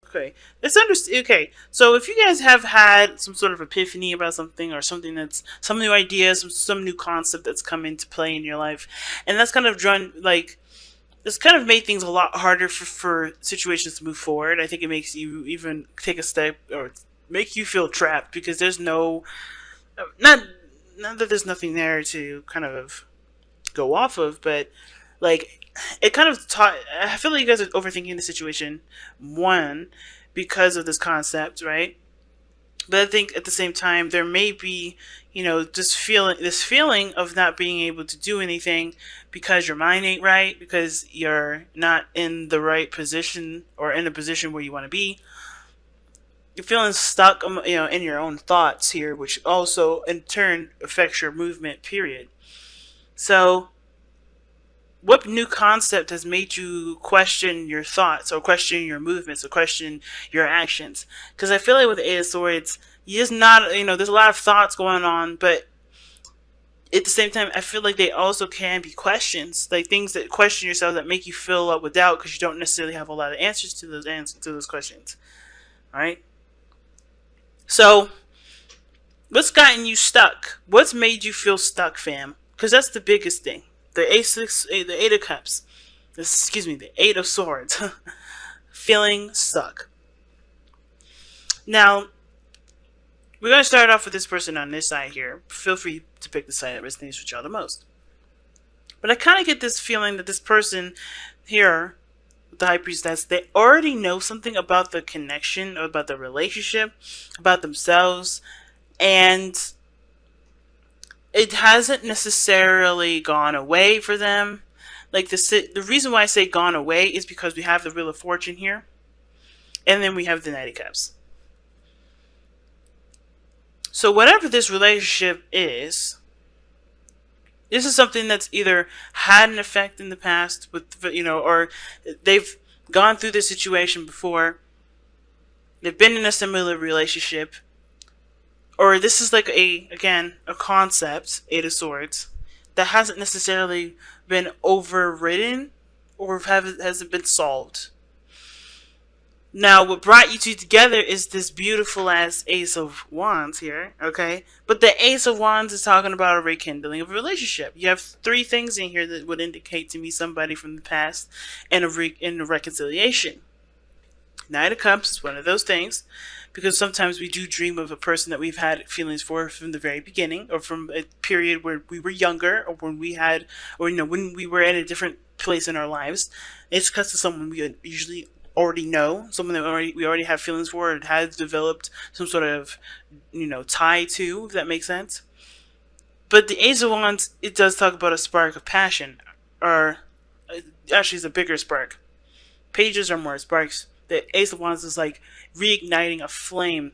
Okay, okay. So if you guys have had some sort of epiphany about something, or something that's some new idea, some new concept that's come into play in your life, and that's kind of drawn like this kind of made things a lot harder for situations to move forward. I think it makes you even take a step or make you feel trapped because there's no not not that there's nothing there to kind of go off of, but like it kind of taught. I feel like you guys are overthinking the situation. One, because of this concept, right? But I think at the same time there may be, just this feeling of not being able to do anything because your mind ain't right, because you're not in the right position or in a position where you want to be. You're feeling stuck, in your own thoughts here, which also in turn affects your movement. Period. So what new concept has made you question your thoughts or question your movements or question your actions? Because I feel like with Eight of Swords, you just not, there's a lot of thoughts going on, but at the same time, I feel like they also can be questions, like things that question yourself that make you fill up with doubt because you don't necessarily have a lot of answers to those questions. All right. So, what's gotten you stuck? What's made you feel stuck, fam? Because that's the biggest thing. The Eight of Cups. Excuse me, the Eight of Swords. Feeling stuck. Now, we're going to start off with this person on this side here. Feel free to pick the side that resonates with y'all the most. But I kind of get this feeling that this person here, the High Priestess, they already know something about the connection, or about the relationship, about themselves, and it hasn't necessarily gone away for them. Like the reason why I say gone away is because we have the Wheel of Fortune here, and then we have the Knight of Cups. So whatever this relationship is, this is something that's either had an effect in the past, or they've gone through this situation before. They've been in a similar relationship, or this is like a concept, Eight of Swords, that hasn't necessarily been overridden or hasn't been solved. Now, what brought you two together is this beautiful ass Ace of Wands here, okay? But the Ace of Wands is talking about a rekindling of a relationship. You have three things in here that would indicate to me somebody from the past and a reconciliation. Knight of Cups is one of those things, because sometimes we do dream of a person that we've had feelings for from the very beginning, or from a period where we were younger, or when we had, or when we were at a different place in our lives. It's because of someone we usually already know, someone that we already have feelings for, or has developed some sort of tie to, if that makes sense. But the Ace of Wands, it does talk about a spark of passion, or actually it's a bigger spark. Pages are more sparks. The Ace of Wands is like reigniting a flame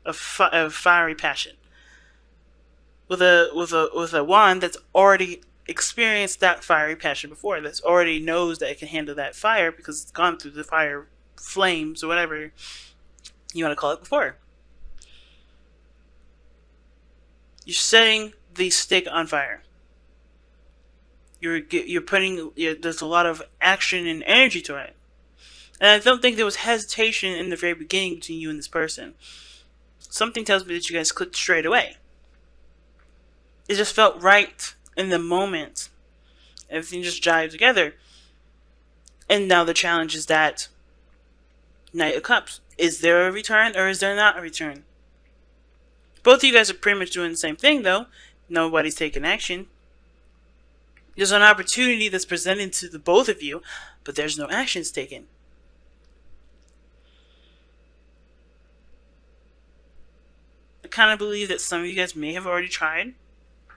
of fiery passion with a wand that's already experienced that fiery passion before, that's already knows that it can handle that fire because it's gone through the fire flames or whatever you want to call it before. You're setting the stick on fire. You're putting, there's a lot of action and energy to it. And I don't think there was hesitation in the very beginning between you and this person. Something tells me that you guys clicked straight away. It just felt right in the moment. Everything just jived together. And now the challenge is that Knight of Cups. Is there a return or is there not a return? Both of you guys are pretty much doing the same thing though. Nobody's taking action. There's an opportunity that's presented to the both of you, but there's no actions taken. I kind of believe that some of you guys may have already tried.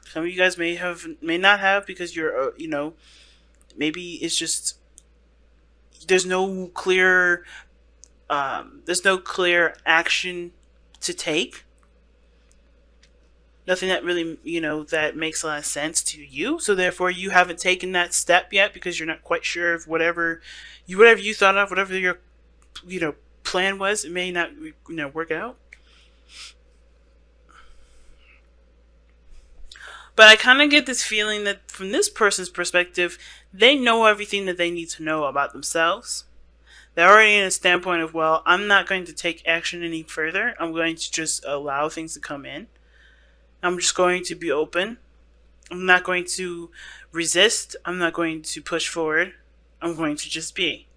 Some of you guys may not have, because you're, maybe it's just there's no clear action to take. Nothing that really, that makes a lot of sense to you. So therefore, you haven't taken that step yet because you're not quite sure if whatever you thought of, whatever your, plan was, it may not, work out. But I kind of get this feeling that from this person's perspective, they know everything that they need to know about themselves. They're already in a standpoint of, well, I'm not going to take action any further. I'm going to just allow things to come in. I'm just going to be open. I'm not going to resist. I'm not going to push forward. I'm going to just be.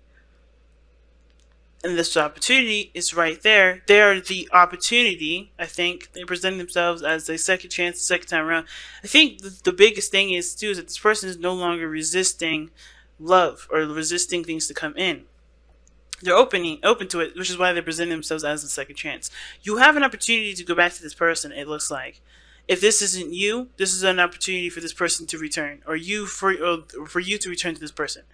And this opportunity is right there. They are the opportunity. I think they present themselves as a second chance, second time around. I think the biggest thing is too is that this person is no longer resisting love or resisting things to come in. They're open to it, which is why they present themselves as a second chance. You have an opportunity to go back to this person. It looks like, if this isn't you, this is an opportunity for this person to return, or for you to return to this person,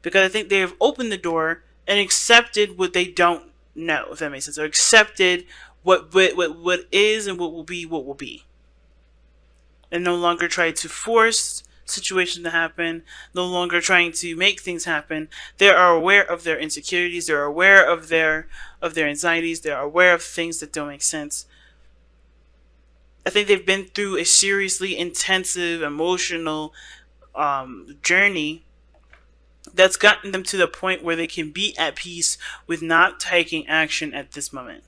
because I think they have opened the door and accepted what they don't know, if that makes sense, or accepted what is and what will be, and no longer try to force situations to happen, no longer trying to make things happen. They are aware of their insecurities, they're aware of their anxieties, they're aware of things that don't make sense. I think they've been through a seriously intensive emotional journey that's gotten them to the point where they can be at peace with not taking action at this moment.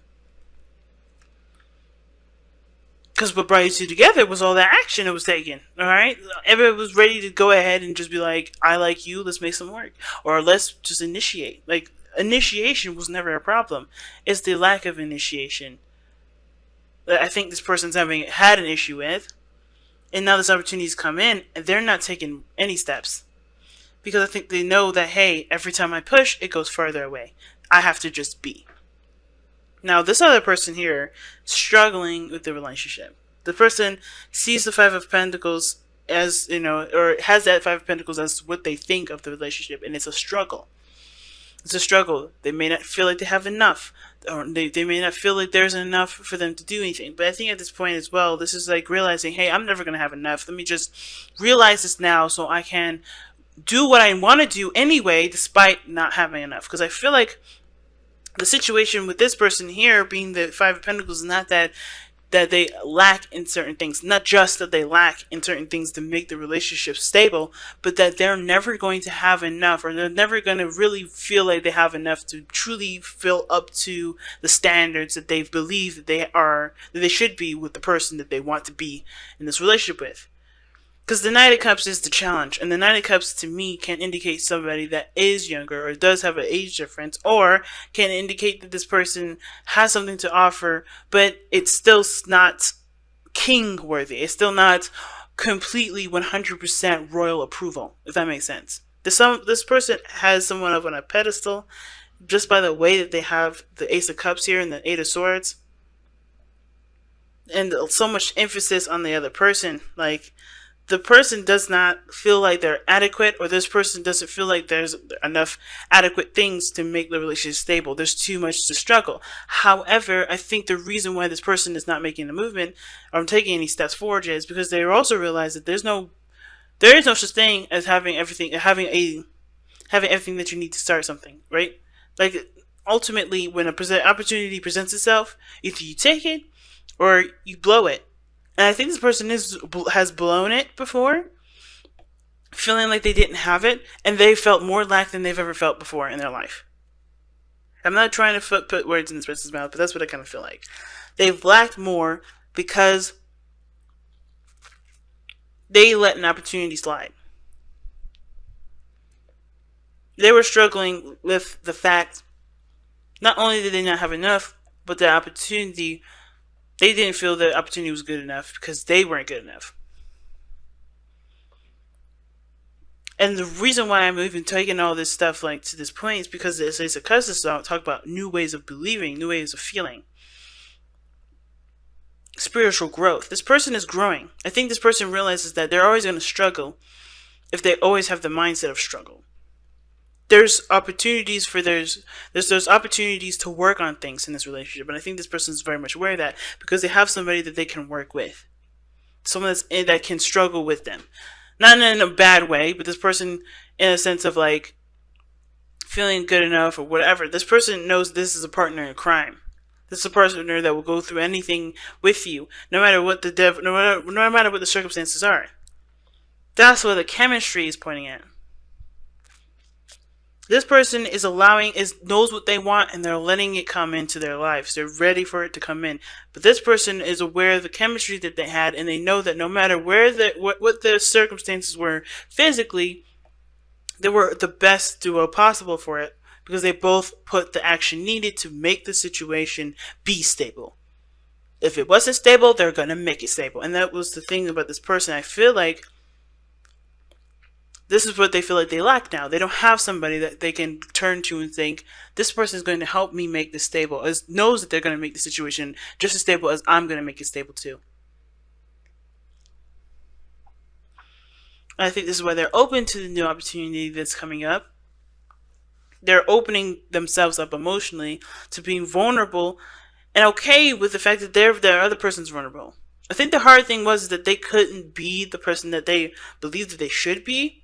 Because what brought you two together was all that action that was taken. Alright? Everyone was ready to go ahead and just be like, I like you, let's make some work. Or let's just initiate. Like, initiation was never a problem. It's the lack of initiation that I think this person's had an issue with. And now this opportunity's come in, and they're not taking any steps. Because I think they know that, hey, every time I push, it goes further away. I have to just be. Now, this other person here struggling with the relationship. The person sees the Five of Pentacles as, or has that Five of Pentacles as what they think of the relationship, and it's a struggle. It's a struggle. They may not feel like they have enough, or they may not feel like there's enough for them to do anything. But I think at this point as well, this is like realizing, hey, I'm never going to have enough. Let me just realize this now so I can do what I want to do anyway, despite not having enough. Because I feel like the situation with this person here being the Five of Pentacles is not that they lack in certain things. Not just that they lack in certain things to make the relationship stable, but that they're never going to have enough, or they're never going to really feel like they have enough to truly fill up to the standards that they believe that they should be with the person that they want to be in this relationship with. Because the Knight of Cups is the challenge, and the Knight of Cups to me can indicate somebody that is younger or does have an age difference, or can indicate that this person has something to offer, but it's still not king worthy. It's still not completely 100% royal approval, if that makes sense. This person has someone up on a pedestal just by the way that they have the Ace of Cups here and the Eight of Swords, and so much emphasis on the other person. Like, the person does not feel like they're adequate, or this person doesn't feel like there's enough adequate things to make the relationship stable. There's too much to struggle. However, I think the reason why this person is not making the movement or taking any steps forward is because they also realize that there is no such thing as having everything that you need to start something, right? Like, ultimately, when an opportunity presents itself, either you take it or you blow it. And I think this person has blown it before, feeling like they didn't have it, and they felt more lack than they've ever felt before in their life. I'm not trying to put words in this person's mouth, but that's what I kind of feel like. They've lacked more because they let an opportunity slide. They were struggling with the fact, not only did they not have enough, but the opportunity, they didn't feel the opportunity was good enough because they weren't good enough. And the reason why I'm even taking all this stuff like to this point is because it's a cousin talk about new ways of believing, new ways of feeling. Spiritual growth. This person is growing. I think this person realizes that they're always going to struggle if they always have the mindset of struggle. There's opportunities there's opportunities to work on things in this relationship, and I think this person is very much aware of that because they have somebody that they can work with, someone that can struggle with them, not in a bad way, but this person in a sense of like feeling good enough or whatever. This person knows this is a partner in crime. This is a partner that will go through anything with you, no matter what no matter what the circumstances are. That's what the chemistry is pointing at. This person is allowing, is knows what they want, and they're letting it come into their lives. They're ready for it to come in. But this person is aware of the chemistry that they had, and they know that no matter where what the circumstances were physically, they were the best duo possible for it, because they both put the action needed to make the situation be stable. If it wasn't stable, they're gonna make it stable. And that was the thing about this person. I feel like this is what they feel like they lack now. They don't have somebody that they can turn to and think, this person is going to help me make this stable. As knows that they're going to make the situation just as stable as I'm going to make it stable too. I think this is why they're open to the new opportunity that's coming up. They're opening themselves up emotionally to being vulnerable and okay with the fact that the other person's vulnerable. I think the hard thing was that they couldn't be the person that they believed that they should be,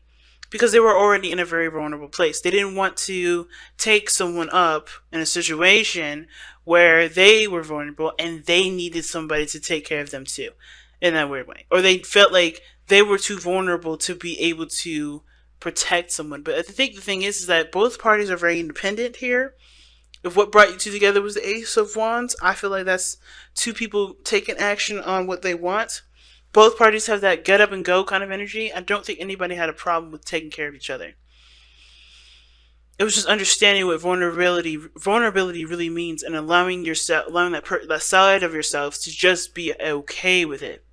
because they were already in a very vulnerable place. They didn't want to take someone up in a situation where they were vulnerable and they needed somebody to take care of them too, in that weird way. Or they felt like they were too vulnerable to be able to protect someone. But I think the thing is that both parties are very independent here. If what brought you two together was the Ace of Wands, I feel like that's two people taking action on what they want. Both parties have that get up and go kind of energy. I don't think anybody had a problem with taking care of each other. It was just understanding what vulnerability really means, and allowing that side of yourself to just be okay with it.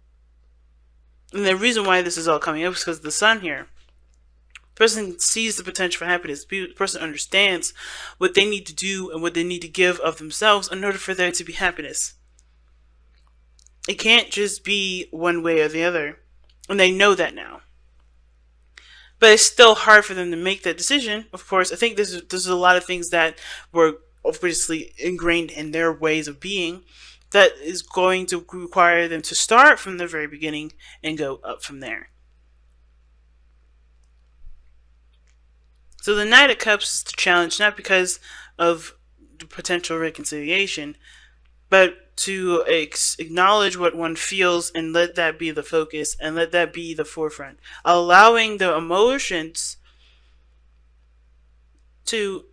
And the reason why this is all coming up is because of the sun here. The person sees the potential for happiness. The person understands what they need to do and what they need to give of themselves in order for there to be happiness. It can't just be one way or the other. And they know that now. But it's still hard for them to make that decision. Of course, I think there's a lot of things that were obviously ingrained in their ways of being that is going to require them to start from the very beginning and go up from there. So the Knight of Cups is the challenge, not because of the potential reconciliation, but to acknowledge what one feels and let that be the focus and let that be the forefront. Allowing the emotions to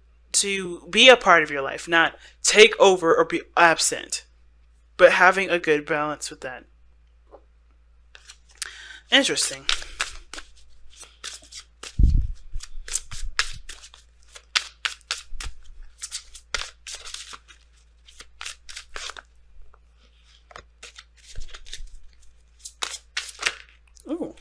be a part of your life, not take over or be absent, but having a good balance with that. Interesting. Ooh.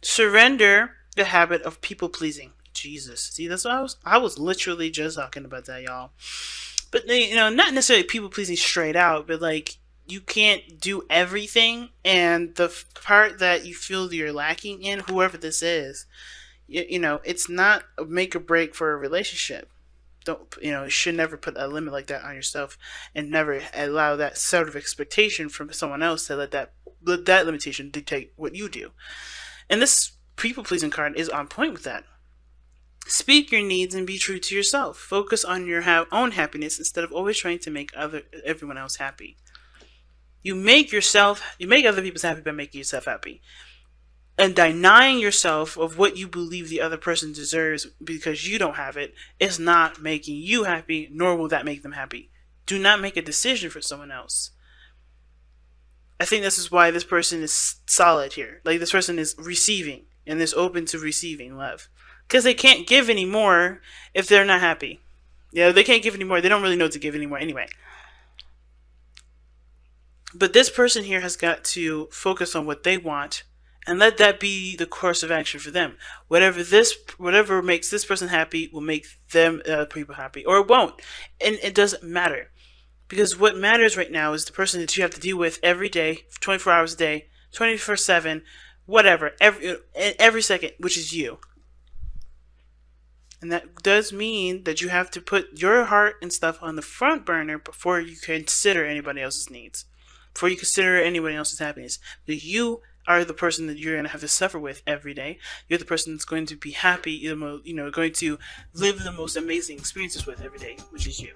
Surrender the habit of people pleasing. Jesus. See, that's what I was literally just talking about that, y'all. But not necessarily people pleasing straight out, but like you can't do everything, and the part that you feel that you're lacking in, whoever this is, it's not a make or break for a relationship. Don't you should never put a limit like that on yourself, and never allow that sort of expectation from someone else to let that limitation dictate what you do. And this people pleasing card is on point with that. Speak your needs and be true to yourself. Focus on your own happiness instead of always trying to make everyone else happy. You make other people happy by making yourself happy. And denying yourself of what you believe the other person deserves because you don't have it is not making you happy, nor will that make them happy. Do not make a decision for someone else. I think this is why this person is solid here. Like, this person is receiving and is open to receiving love. Because they can't give anymore if they're not happy. They can't give anymore. They don't really know to give anymore anyway. But this person here has got to focus on what they want and let that be the course of action for them. Whatever makes this person happy will make them people happy, or it won't. And it doesn't matter. Because what matters right now is the person that you have to deal with every day, 24 hours a day, 24/7, whatever, every second, which is you. And that does mean that you have to put your heart and stuff on the front burner before you consider anybody else's needs, before you consider anybody else's happiness. Because you are the person that you're going to have to suffer with every day. You're the person that's going to be happy, going to live the most amazing experiences with every day, which is you.